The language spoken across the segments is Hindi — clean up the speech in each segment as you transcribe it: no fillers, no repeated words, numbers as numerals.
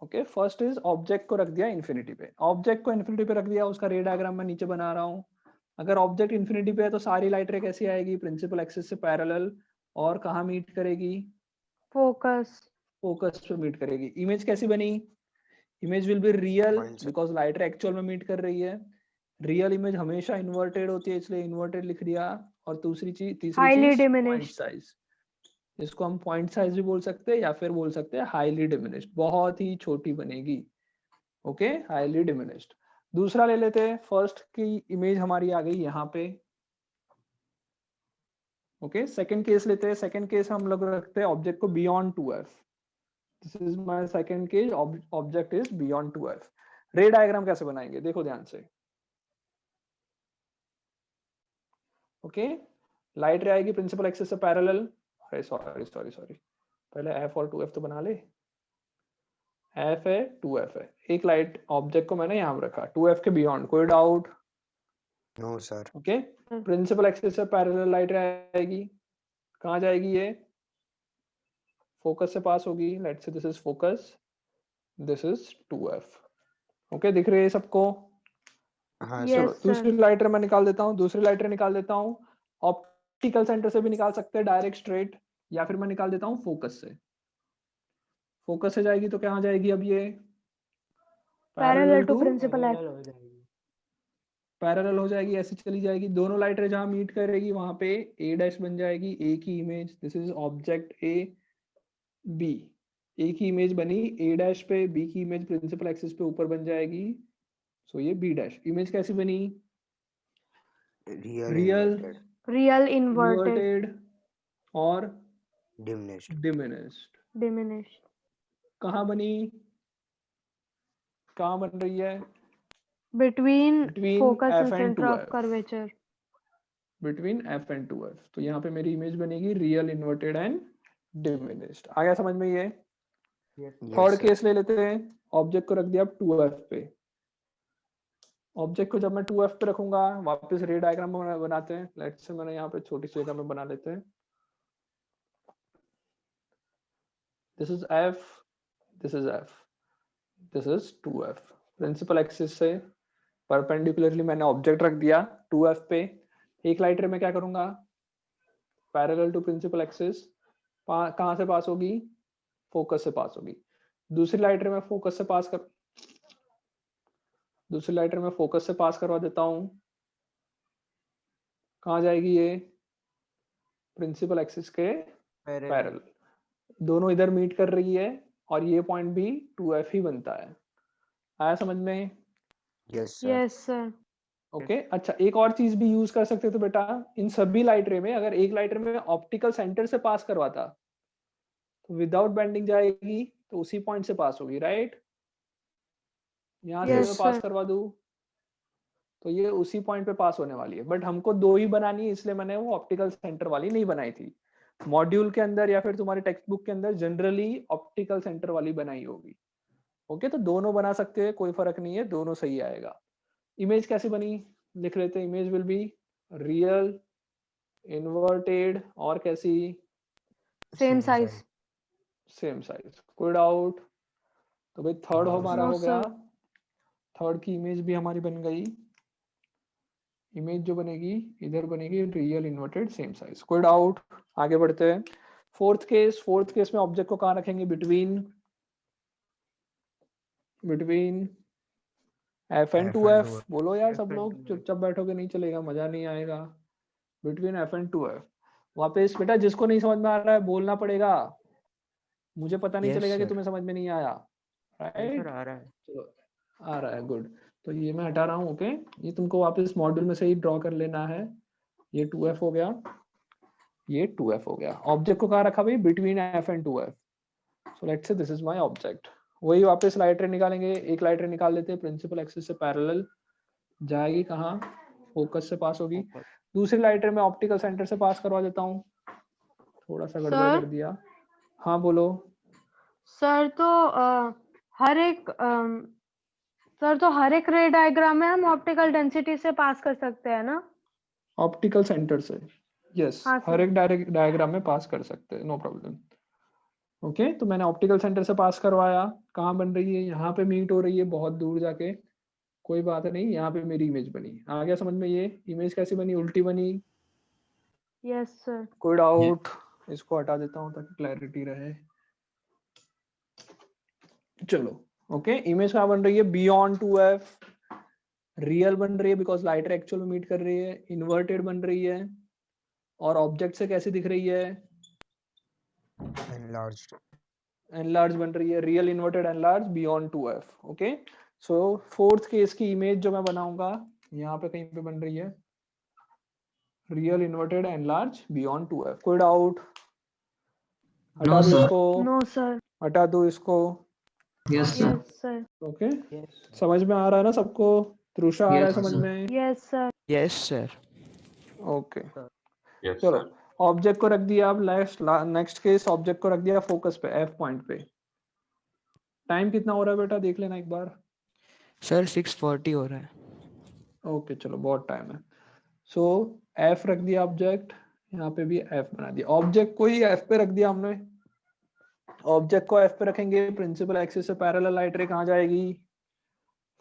ओके, फर्स्ट इज ऑब्जेक्ट को रख दिया इन्फिनिटी पे, ऑब्जेक्ट को इन्फिनिटी पे रख दिया, उसका रे डायग्राम मैं नीचे बना रहा हूँ। अगर ऑब्जेक्ट इन्फिनिटी पे है तो सारी लाइट रे कैसी आएगी, प्रिंसिपल एक्सिस से पैरेलल, और कहाँ मीट करेगी, फोकस। फोकस पे मीट करेगी। इमेज कैसी बनी, image will be real Point से- बिकॉज लाइट रे एक्चुअल में मीट कर रही है। रियल इमेज हमेशा इन्वर्टेड होती है इसलिए इन्वर्टेड लिख दिया। और दूसरी चीज, तीसरी हाईली चीज पॉइंट डिमिनिश्ड। साइज, इसको हम पॉइंट साइज भी बोल सकते हैं या फिर बोल सकते हैं हाईली डिमिनिश्ड, बहुत ही छोटी बनेगी। Okay, highly diminished. दूसरा ले लेते हैं, फर्स्ट की इमेज हमारी आ गई यहाँ पे। ओके, सेकंड केस लेते हैं, सेकंड केस हम लोग रखते हैं ऑब्जेक्ट को beyond 2f। This is my second case, object is beyond 2f। रे डायग्राम कैसे बनाएंगे, देखो ध्यान से। ओके, लाइट रे आएगी प्रिंसिपल एक्सिस से पैरेलल, अरे सॉरी सॉरी सॉरी, पहले f और 2f तो बना ले। f है 2f है, एक लाइट ऑब्जेक्ट को मैंने यहाँ रखा 2f के बियॉन्ड, कोई doubt? No sir. Okay, principal axis से पैरेलल लाइट रे आएगी, कहाँ जाएगी ये, फोकस से पास होगी। Let's say this is focus, this is 2f। Okay, दिख रही है सबको? हाँ Yes, सर। चलो दूसरी लाइटर मैं निकाल देता हूँ, दूसरी लाइटर निकाल देता हूँ। ऑप्टिकल सेंटर से भी निकाल सकते हैं डायरेक्ट स्ट्रेट, या फिर मैं निकाल देता हूँ फोकस से। फोकस से जाएगी तो कहाँ जाएगी अब ये, parallel to to principal parallel हो जाएगी। पैरेलल हो जाएगी, ऐसी चली जाएगी। दोनों लाइटें जहां मीट करेगी वहां पे ए डैश बन जाएगी, ए की image, this is object A B, A की इमेज बनी ए डैश पे, बी की इमेज प्रिंसिपल एक्सिस पे ऊपर बन जाएगी। सो ये बी डैश इमेज कैसी बनी, real real, inverted real inverted inverted और डिमिनिश्ड। डिमिनिश्ड। डिमिनिश्ड। कहाँ बनी, कहाँ बन रही है, between between focus and F and centre two of F, curvature. Between F and two F. तो यहाँ पे मेरी इमेज बनेगी रियल, इन्वर्टेड एंड डिमिनिश्ड। आ गया समझ में ये? Yes third sir. केस ले लेते हैं, ऑब्जेक्ट को रख दिया अब 2f पे। ऑब्जेक्ट को जब मैं 2f पे रखूंगा, वापस रे डायग्राम बनाते हैं। लेट्स से मैंने यहाँ पे छोटी सी जगह में बना लेते हैं। This is f, this is f, this is 2f। Principal axis से परपेंडिकुलरली मैंने ऑब्जेक्ट रख दिया 2f पे। एक लाइट रे में क्या करूंगा, पैरेलल टू प्रिंसिपल एक्सिस, कहाँ से पास होगी, फोकस से पास होगी। दूसरी लाइट रे में फोकस से पास कर, दूसरी लाइटर में फोकस से पास करवा देता हूं, कहाँ जाएगी ये, प्रिंसिपल एक्सिस के पैरेलल। दोनों इधर मीट कर रही है और ये पॉइंट भी 2f ही बनता है। आया समझ में? Yes sir. Yes sir. Okay अच्छा, एक और चीज भी यूज कर सकते थे बेटा, इन सभी लाइट रे में अगर एक लाइट रे में ऑप्टिकल सेंटर से पास करवाता तो विदाउट बेंडिंग जाएगी, तो उसी पॉइंट से पास होगी, राइट? यहां से Yes, मैं पास sir. करवा दूं तो ये उसी पॉइंट पे पास होने वाली है। बट हमको दो ही बनानी है, इसलिए मैंने वो ऑप्टिकल सेंटर वाली नहीं बनाई थी। मॉड्यूल के अंदर या फिर तुम्हारे टेक्स्ट बुक के अंदर जनरली ऑप्टिकल सेंटर वाली बनाई होगी। ओके, तो दोनों बना सकते हैं, कोई फर्क नहीं है, दोनों सही आएगा। इमेज कैसी बनी, लिख लेते हैं। Image will be real, inverted और कैसी, Same size. Same size. कोई डाउट? तो भाई थर्ड हमारा No, हो गया, sir. थर्ड की इमेज भी हमारी बन गई। इमेज जो बनेगी इधर बनेगी रियल, इन्वर्टेड, सेम साइज। कोई डाउट? आगे बढ़ते हैं। फोर्थ केस, फोर्थ केस में ऑब्जेक्ट को कहाँ रखेंगे, between, between F and two F. बोलो यार सब लोग, चुपचाप बैठोगे नहीं चलेगा, मजा नहीं आएगा। Between F and two F. वापस बेटा जिसको नहीं समझ में आ रहा है बोलना पड़ेगा, मुझे पता नहीं Yes, चलेगा कि sir. तुम्हें समझ में नहीं आया, राइट? आ रहा है। चलो आ रहा है, गुड। तो ये मैं हटा रहा हूँ। ओके, ये तुमको वापस मॉड्यूल में से ही ड्रॉ कर लेना है। ये 2f हो गया, ये 2f हो गया। ऑब्जेक्ट को कहाँ रखा भाई, between f and 2f। So let's say this is my object. वही वापस लाइट रे निकालेंगे, एक लाइट रे निकाल लेते हैं, प्रिंसिपल एक्सिस से पैरेलल जाएगी कहाँ, फोकस से पास होगी। दूसरी लाइट रे मैं ऑप्टिकल सेंटर से पास करवा देता हूँ। थोड़ा सा गड़बड़ कर दिया। हाँ बोलो। सर तो हर एक रे डायग्राम में हम ऑप्टिकल डेंसिटी से पास कर सकते हैं ना? ऑप्टिकल सेंटर से, यस, हाँ हर सर। एक डायरेक्ट डायग्राम में पास कर सकते हैं, नो प्रॉब्लम। ओके तो मैंने ऑप्टिकल सेंटर से पास करवाया, कहाँ बन रही है, यहाँ पे मीट हो रही है बहुत दूर जाके, कोई बात नहीं, यहाँ पे मेरी इमेज बनी। आ गया समझ में? ये इमेज कैसी बनी, उल्टी बनी, यस सर। कोई डाउट? इसको हटा देता हूँ ताकि क्लैरिटी रहे। चलो ओके, इमेज कहाँ बन रही है, बियॉन्ड 2f, रियल बन रही है बिकॉज लाइट रे एक्चुअल में मीट कर रही है, इन्वर्टेड बन रही है, और ऑब्जेक्ट से कैसी दिख रही है, enlarged. एनलार्ज बन रही है, real inverted enlarge beyond 2f। Okay so fourth case की इमेज जो मैं बनाऊंगा यहाँ पे कहीं पे बन रही है, real inverted enlarge beyond 2f। कोई डाउट? हटा दो इसको, नो सर। हटा दो इसको। Yes sir. Okay Yes. समझ में आ रहा है ना सबको? तृषा आ रहा है समझ में? Yes sir. Yes sir. Okay चलो ऑब्जेक्ट को रख दिया, अब नेक्स्ट केस ऑब्जेक्ट को रख दिया फोकस पे, एफ पॉइंट पे। टाइम कितना हो रहा है बेटा देख लेना एक बार। सर 6:40 हो रहा है। ओके चलो बहुत टाइम है। सो एफ रख दिया ऑब्जेक्ट, यहाँ पे भी एफ बना दिया, ऑब्जेक्ट को ही एफ पे रख दिया हमने। ऑब्जेक्ट को एफ पे रखेंगे, प्रिंसिपल एक्सिस से पैरेलल लाइट रे कहाँ जाएगी,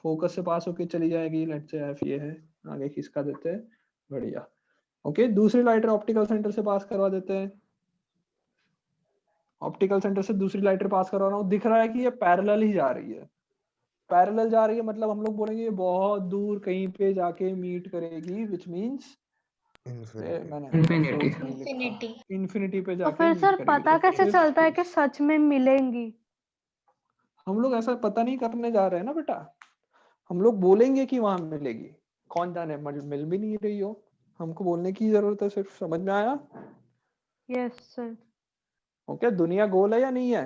फोकस से पास होके चली जाएगी। लेट्स से एफ ये है, आगे खिसका देते हैं, बढ़िया। ओके दूसरी लाइट रे ऑप्टिकल सेंटर से पास करवा देते हैं, ऑप्टिकल सेंटर से दूसरी लाइट रे पास करवा रहा हूँ, दिख रहा है कि ये पैरेलल ही जा रही है। पैरेलल जा रही है मतलब हम लोग बोलेंगे ये बहुत दूर कहीं पे जाके मीट करेगी, विच मींस Infinity. मैंने इन्फिनिटी पे तो जाके फिर मीट सर करेगी। पता तो कैसे फिर चलता है कि सच में मिलेंगी? हम लोग ऐसा पता नहीं करने जा रहे हैं ना बेटा, हम लोग बोलेंगे कि वहां मिलेगी, कौन जाने मिल भी नहीं रही हो, हमको बोलने की जरूरत है सिर्फ। समझ में आया? Yes sir. ओके दुनिया गोल है या नहीं है?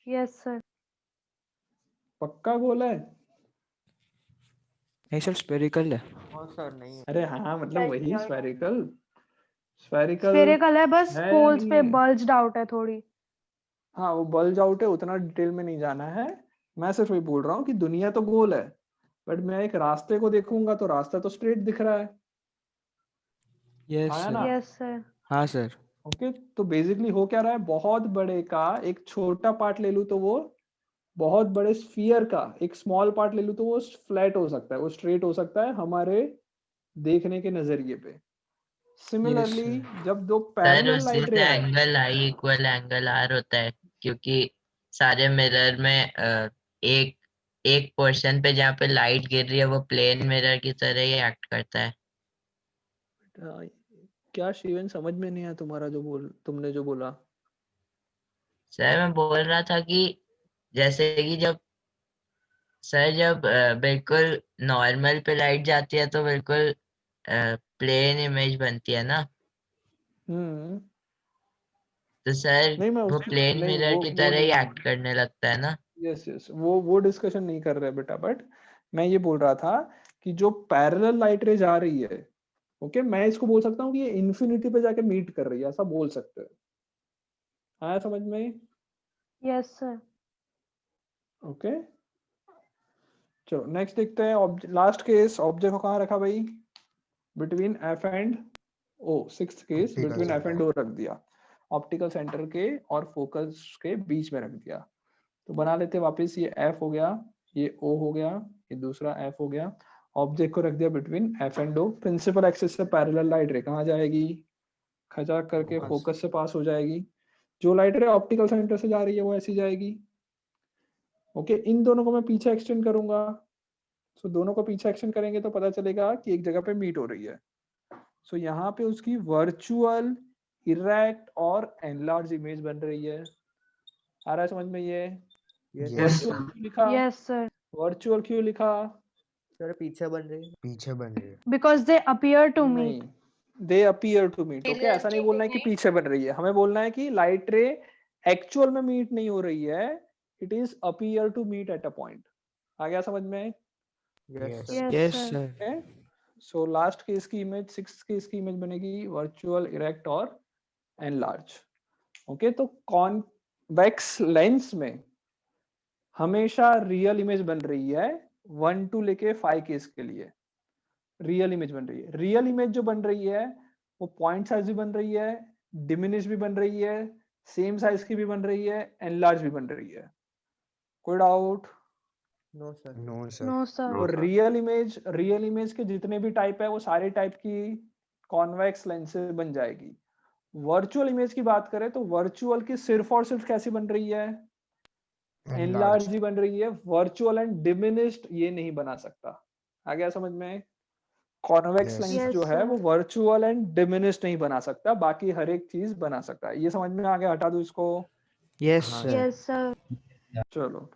Yes sir. पक्का गोल है? नहीं सर स्पेरिकल है। हाँ सर नहीं है। अरे हाँ मतलब वही स्फेरिकल, स्फेरिकल स्फेरिकल है, बस है या पोल्स नहीं पे है? बल्ज्ड आउट है थोड़ी। हाँ वो बल्ज आउट है, उतना डिटेल में नहीं जाना है। मैं सिर्फ वही बोल रहा हूँ कि दुनिया तो गोल है, बट मैं एक रास्ते को देखूंगा तो रास्ता तो स्ट्रेट दिख रहा है। यस आया सर। ना? Yes sir. हाँ सर। ओके तो बेसिकली हो क्या रहा है, बहुत बड़े का एक छोटा पार्ट ले लूं तो वो, बहुत बड़े स्फीयर का एक स्मॉल पार्ट ले लूं तो वो फ्लैट हो सकता है, वो स्ट्रेट हो सकता है हमारे देखने के नजरिए पे। Similarly sir. जब दो सर पैरेलल उसी लाइट रे से आए, angle I equal angle R होता है, क्योंकि सारे मिरर में एक एक पोर्शन पे जहाँ पे लाइट गिर रही है वो प्लेन मिरर की तरह ही एक्ट करता है। क्या शिवन समझ में नहीं आया तुम्हारा जो तुमने जो बोला? सर मैं बोल रहा था कि जैसे कि जब बिल्कुल नॉर्मल पे लाइट जाती है तो बिल्कुल प्लेन इमेज बनती है ना, हम्म तो सर नहीं मैं वो उसकी प्लेन नहीं मिरर की वो तरह ही नहीं, एक्ट करने लगता है ना। यस यस वो डिस्कशन नहीं कर रहे बेटा, बट मैं ये बोल रहा था कि जो पैरेलल लाइट रे जा रही है, ओके मैं इसको बोल सकता हूँ कि ये इन्फिनिटी पे जाके मीट कर रही है, ऐसा बोल सकते हैं। आया समझ में? Yes sir. ओके चलो नेक्स्ट देखते हैं। लास्ट केस ऑब्जेक्ट को कहाँ रखा भाई, between F and O. Sixth case Optical between F center. And O रख दिया, ऑप्टिकल सेंटर के और फोकस के बीच में रख दिया। तो बना लेते वापस, ये एफ हो गया, ये ओ हो गया, ये दूसरा एफ हो गया। ऑब्जेक्ट को रख दिया between F and O, principal axis से पैरेलल लाइट रे कहाँ जाएगी, खचाक करके Focus. फोकस से पास हो जाएगी। जो लाइट रे ऑप्टिकल सेंटर से जा रही है वो ऐसी जाएगी। ओके इन दोनों को मैं पीछे एक्सटेंड करूंगा, सो दोनों को पीछे एक्सटेंड करेंगे तो पता चलेगा कि एक जगह पे मीट हो रही है। सो यहाँ पे उसकी वर्चुअल इरेक्ट और एनलार्ज इमेज बन रही है। आ रहा है समझ में? ये Yes. वर्चुअल क्यों लिखा, यस सर। वर्चुअल क्यों लिखा? पीछे बन रही है। Because they appear to me. नहीं, they appear to meet. Okay ऐसा नहीं बोलना है कि पीछे बन रही है, हमें बोलना है कि लाइट रे एक्चुअल में मीट नहीं हो रही है, it is appear to meet at a point. आ गया समझ में? Yes. Yes yes sir. Sir. Okay so last case की इमेज, सिक्स्थ केस की इमेज बनेगी वर्चुअल इरेक्ट और एनलार्ज। ओके तो कॉन्वेक्स लेंस में हमेशा रियल इमेज बन रही है, 1 to लेके 5 केस के लिए रियल इमेज बन रही है। रियल इमेज जो बन रही है वो पॉइंट साइज भी बन रही है, डिमिनिश भी बन रही है, सेम साइज की भी बन रही है, एनलार्ज भी बन रही है। कोई डाउट? No sir. नो तो सर। रियल इमेज के जितने भी टाइप है वो सारे टाइप की कॉन्वेक्स लेंस से बन जाएगी। वर्चुअल इमेज की बात करें तो वर्चुअल की सिर्फ और सिर्फ कैसी बन रही है? एनलार्ज ही बन रही है। वर्चुअल एंड डिमिनिश्ड ये नहीं बना सकता। आ गया समझ में? कॉन्वेक्स लेंस Yes, जो है sir. वो वर्चुअल एंड डिमिनिश्ड नहीं बना सकता, बाकी हर एक चीज बना सकता है। ये समझ में आ गया? हटा दो इसको। Yes sir. Yes, sir. चलो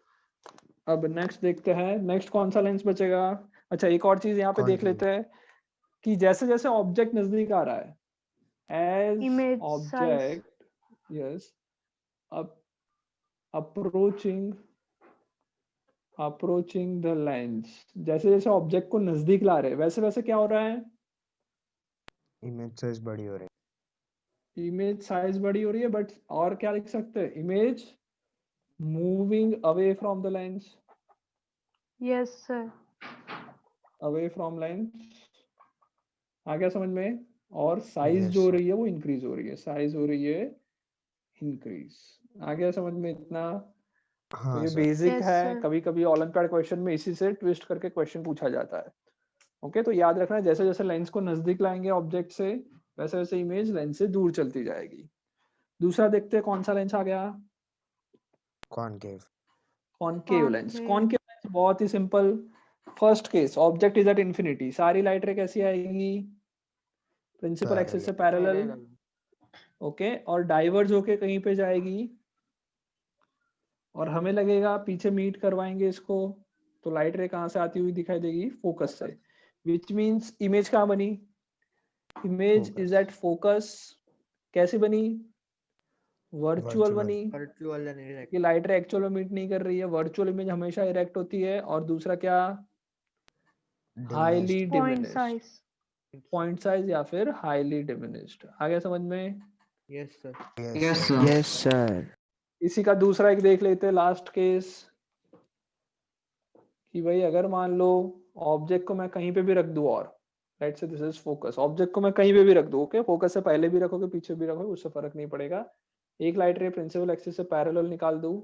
अब नेक्स्ट देखते हैं, नेक्स्ट कौन सा लेंस बचेगा? अच्छा एक और चीज यहाँ पे देख लेते हैं कि जैसे जैसे ऑब्जेक्ट नजदीक आ रहा है, as Image size. Object is approaching the lens, जैसे जैसे ऑब्जेक्ट को नजदीक ला रहे हैं वैसे वैसे क्या हो रहा है? इमेज साइज बड़ी हो रही इमेज साइज बड़ी हो रही है, बट और क्या लिख सकते हैं? Image moving away from the lens, Yes, sir. Away from lens. आ गया समझ में? और साइज Yes, जो हो sir. रही है वो इंक्रीज हो रही है, साइज हो रही है इंक्रीज। आ गया समझ में इतना? तो हाँ ये सर। बेसिक Yes, है, sir. कभी कभी ओलंपियाड क्वेश्चन में इसी से ट्विस्ट करके क्वेश्चन पूछा जाता है। ओके तो याद रखना जैसे जैसे लेंस को नजदीक लाएंगे ऑब्जेक्ट से वैसे वैसे इमेज लेंस से दूर चलती जाएगी। दूसरा देखते हैं कौन सा लेंस आ गया? Concave. Concave lens. Concave. Concave lens बहुत ही simple. First case object is at infinity, सारी लाइट रे कैसी आएगी? प्रिंसिपल एक्सिस से पैरेलल। ओके और डाइवर्ज होके कहीं पे जाएगी और हमें लगेगा पीछे मीट करवाएंगे इसको तो लाइट रे कहां से आती हुई दिखाई देगी? फोकस से। विच मींस इमेज कहां बनी? Image is at focus. कैसी बनी? वर्चुअल बनी। Virtual and erect. ये लाइट रे एक्चुअल में मीट नहीं कर रही है, वर्चुअल इमेज हमेशा इरेक्ट होती है। और दूसरा क्या? Highly Point diminished. size. Point size या फिर हाईली डिमिनिश्ड। आ गया समझ में? Yes sir. Yes sir. इसी का दूसरा एक देख लेते हैं, लास्ट केस कि भाई अगर मान लो ऑब्जेक्ट को मैं कहीं पे भी रख दूं और let's say this is focus, object को मैं कहीं पे भी रख दूं, ओके फोकस से पहले भी रखोगे पीछे भी रखोगे उससे फर्क नहीं पड़ेगा। एक लाइट रे प्रिंसिपल एक्सिस से पैरेलल निकाल दूं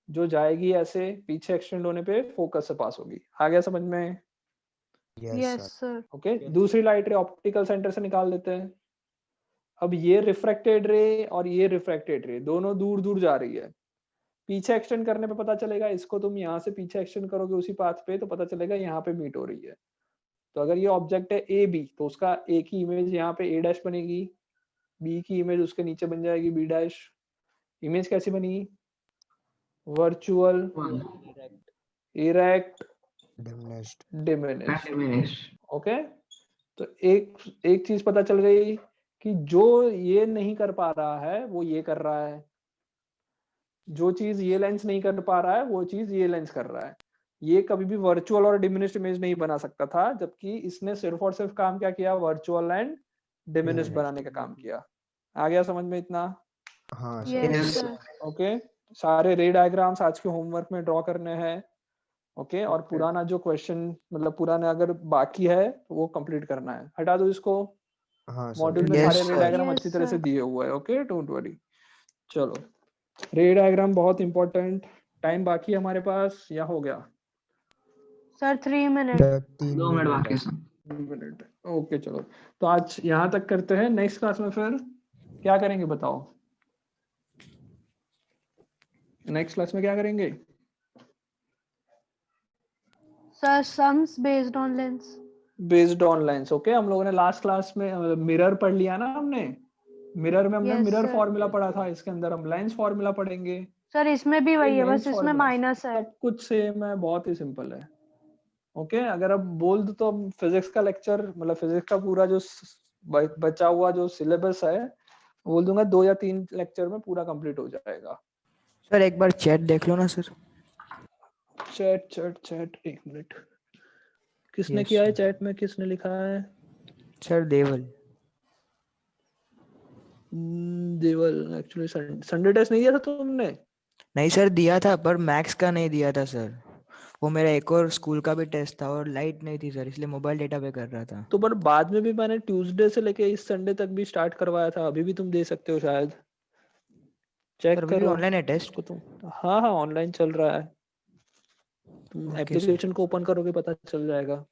जो जाएगी ऐसे पीछे एक्सटेंड होने पे फोकस से पास होगी। आ गया समझ में? Yes, sir. ओके दूसरी लाइट रे ऑप्टिकल सेंटर से निकाल देते हैं। अब ये रिफ्रैक्टेड रे और ये रिफ्रैक्टेड रे दोनों दूर दूर जा रही है, पीछे एक्सटेंड करने पे पता चलेगा, इसको तुम यहाँ से पीछे एक्सटेंड करोगे उसी पाथ पे तो पता चलेगा यहाँ पे मीट हो रही है। तो अगर ये ऑब्जेक्ट है ए बी तो उसका ए की इमेज यहाँ पे ए डैश बनेगी, बी की इमेज उसके नीचे बन जाएगी बी डैश। इमेज कैसी बनी? Virtual, erect, diminished. ओके तो एक चीज पता चल गई कि जो ये नहीं कर पा रहा है वो ये कर रहा है, जो चीज ये लेंस नहीं कर पा रहा है वो चीज ये लेंस कर रहा है। ये कभी भी वर्चुअल और डिमिनिश्ड इमेज नहीं बना सकता था, जबकि इसने सिर्फ और सिर्फ काम क्या किया? वर्चुअल एंड डिमिनिश्ड बनाने का काम किया। आ गया समझ में इतना? हाँ सर। Yes, sir. ओके सारे रे डायग्राम्स आज के होमवर्क में ड्रॉ करने हैं। ओके और पुराना जो क्वेश्चन मतलब पुराना अगर बाकी है तो वो कंप्लीट करना है। हटा दो इसको, हाँ सर। मॉड्यूल में Yes, सारे रे sir. डायग्राम Yes, अच्छी तरह से sir. दिए हुए हैं। Okay don't worry. चलो रे डायग्राम बहुत इंपॉर्टेंट। टाइम बाकी है हमारे पास या हो गया? Sir, 3 minutes. 2 मिनट बाकी 2 मिनट। ओके चलो तो आज यहाँ तक करते हैं, नेक्स्ट क्लास में फिर क्या करेंगे बताओ? नेक्स्ट क्लास में क्या करेंगे? Sir, sums based on lens. Based on lens. Okay हम लोगों ने लास्ट क्लास में मिरर पढ़ लिया ना, हमने मिरर में हमने Yes, मिरर sir. फॉर्मूला पढ़ा था, इसके अंदर हम लेंस फॉर्मूला पढ़ेंगे। Sir, इसमें भी वही है, लेंस बस इसमें फॉर्मूला माइनस है. सब कुछ सेम है, बहुत ही सिंपल है। ओके अगर अब बोल दो तो फिजिक्स का लेक्चर मतलब फिजिक्स का पूरा जो बचा हुआ जो सिलेबस है बोल दूंगा 2 या 3 लेक्चर में पूरा कंप्लीट हो जाएगा। सर एक बार चैट देख लो ना सर। चैट एक मिनट, किसने Yes, किया है sir. चैट में? किसने लिखा है? सर देवल। देवल। एक्चुअली संडे टेस्ट नहीं दिया था तुमने? नहीं सर दिया था पर मैथ्स का नहीं दिया था सर, वो मेरा एक और स्कूल का भी टेस्ट था और लाइट नहीं थी सर इसलिए मोबाइल डेटा पे कर रहा था। तो पर बाद में भी मैंने ट्यूसडे से लेके इस संडे तक भी स्टार्ट करवाया था, अभी भी तुम दे सकते हो शायद। चेक सर, वो भी करो ऑनलाइन है टेस्ट? उसको तुम। हाँ हाँ ऑनलाइन चल रहा है, तुम ओके सर, एप्लीकेशन को ओपन करोगे पता चल जाएगा।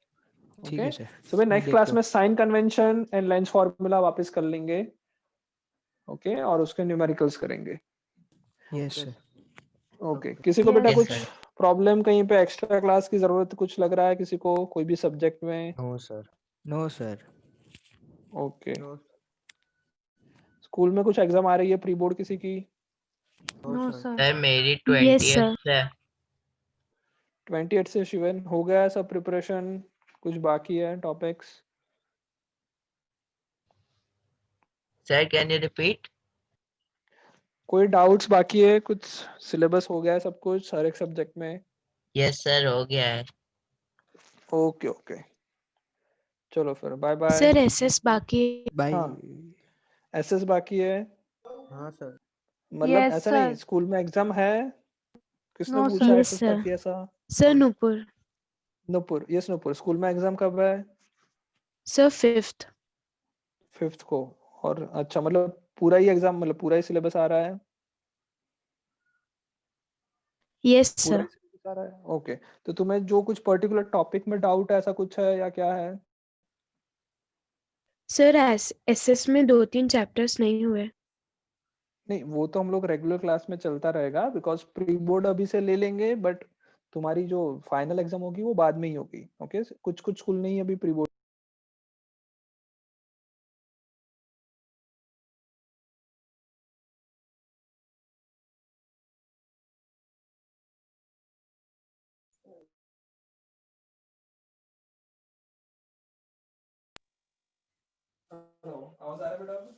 ठीक ओके है सर, तो भाई मैं नेक्स्ट देखता क्लास हूँ। में sign convention and lens formula वापस कर लेंगे। ओके और उसके न्यूमेरिकल्स करेंगे। Yes sir. ओके किसी को बेटा Yes, कुछ sir. प्रॉब्लम कहीं पे एक्स्ट्रा क्लास की जरूरत कुछ लग रहा है किसी को कोई भी सब्जेक्ट में? No sir. No sir. Okay no school में कुछ एग्जाम आ रही है प्री बोर्ड किसी की? no sir. sir. सर मेरी Yes 20th sir. से 28 से शिवन हो गया है सब प्रिपरेशन, कुछ बाकी है topics? Sir can you repeat? कोई डाउट्स बाकी है कुछ? सिलेबस हो गया है सब कुछ हर एक सब्जेक्ट में? यस सर हो गया है। ओके ओके चलो फिर बाय बाय। सर एसएस बाकी है। बाय। हाँ एसएस बाकी है, हाँ सर। मतलब Yes ऐसा नहीं sir. स्कूल में एग्जाम है? किसने No पूछा sir. Yes, SS sir. बाकी ऐसा? Sir Nupur. Nupur, yes Nupur school में एग्जाम कब है? Sir 5th. 5th को। और अच्छा मतलब पूरा ही एग्जाम मतलब पूरा ही सिलेबस आ रहा है? Yes पूरा sir. ही सिलेबस आ रहा है ओके। तो तुम्हें जो कुछ पर्टिकुलर टॉपिक में डाउट है ऐसा कुछ है या क्या है? सर एसएस में 2-3 चैप्टर्स नहीं हुए। नहीं वो तो हम लोग रेगुलर क्लास में चलता रहेगा बिकॉज प्री बोर्ड अभी से ले लेंगे, बट तुम्हारी जो फाइनल एग्जाम होगी वो बाद में ही होगी। ओके कुछ कुछ स्कूल नहीं अभी प्री बोर्ड। आवाज आ रहा है बेटा?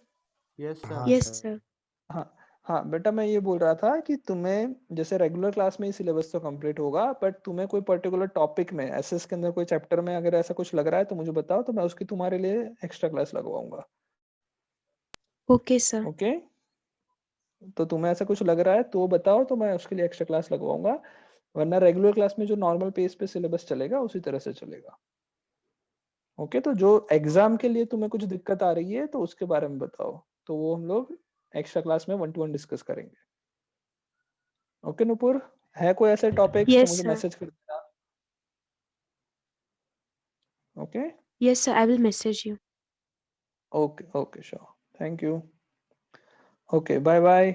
यस हाँ सर। Yes sir. sir. हाँ हाँ बेटा मैं ये बोल रहा था कि तुम्हें जैसे रेगुलर क्लास में ही सिलेबस तो कंप्लीट होगा, बट तुम्हें कोई पर्टिकुलर टॉपिक में एसएस के अंदर कोई चैप्टर में अगर ऐसा कुछ लग रहा है तो मुझे बताओ, तो मैं उसकी तुम्हारे लिए एक्स्ट्रा क्लास लगवाऊंगा। Okay sir. ओके तो तुम्हें ऐसा कुछ लग रहा है तो बताओ, तो मैं उसके लिए एक्स्ट्रा क्लास लगवाऊंगा, वरना रेगुलर क्लास में जो नॉर्मल पेज पे सिलेबस चलेगा उसी तरह से चलेगा। ओके तो जो एग्जाम के लिए तुम्हें कुछ दिक्कत आ रही है तो उसके बारे में बताओ, तो वो हम लोग एक्स्ट्रा क्लास में 1-to-1 डिस्कस करेंगे। ओके नुपुर, है कोई ऐसे टॉपिक्स तो Yes मुझे sir. मैसेज कर देना। Okay Yes sir. I will message you. Okay okay sure, thank you. Okay bye bye.